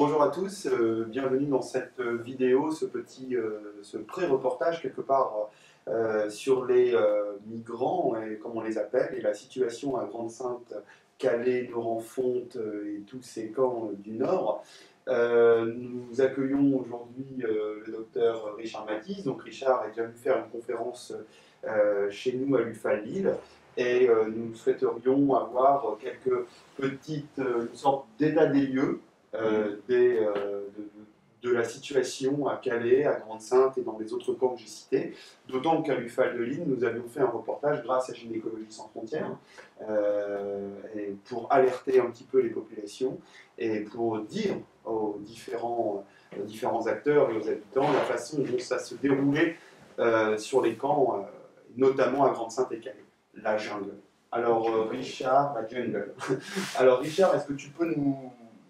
Bonjour à tous, bienvenue dans cette vidéo, ce pré-reportage quelque part sur les migrants, et, comme on les appelle, et la situation à Grande-Synthe, Calais, Noirmont-Fonte et tous ces camps du Nord. Nous accueillons aujourd'hui le docteur Richard Mathis. Donc Richard est déjà venu faire une conférence chez nous à l'UFA-Lille, et nous souhaiterions avoir quelques une sorte d'état des lieux de la situation à Calais, à Grande-Synthe et dans les autres camps que j'ai cités. D'autant qu'à l'UFAL de Lille, nous avions fait un reportage grâce à Gynécologie sans frontières, et pour alerter un petit peu les populations et pour dire aux différents acteurs et aux habitants la façon dont ça se déroulait sur les camps, notamment à Grande-Synthe et Calais, la jungle. Alors Richard, la jungle. Alors Richard, est-ce que tu peux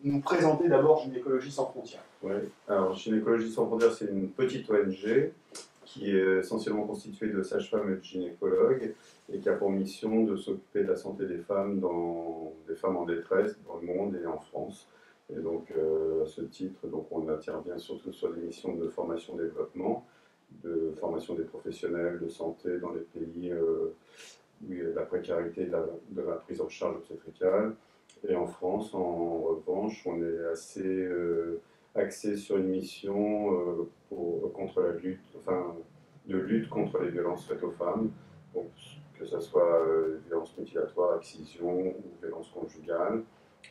nous présenter d'abord Gynécologie sans frontières? Oui, alors Gynécologie sans frontières, c'est une petite ONG qui est essentiellement constituée de sages-femmes et de gynécologues et qui a pour mission de s'occuper de la santé des femmes en détresse dans le monde et en France. Et donc à ce titre, donc, on intervient surtout sur des missions de formation-développement, de formation des professionnels de santé dans les pays où il y a de la précarité de la prise en charge obstétricale. Et en France, en revanche, on est assez axé sur une mission contre la lutte, de lutte contre les violences faites aux femmes, donc, que ce soit violences mutilatoires, excision ou violences conjugales.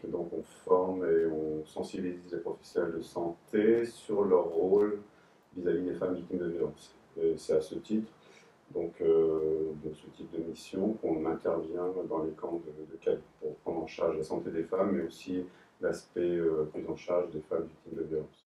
Et donc on forme et on sensibilise les professionnels de santé sur leur rôle vis-à-vis des femmes victimes de violences. Et c'est à ce titre de ce type de mission qu'on intervient dans les camps de Calais pour prendre en charge la santé des femmes, mais aussi l'aspect prise en charge des femmes victimes de violences.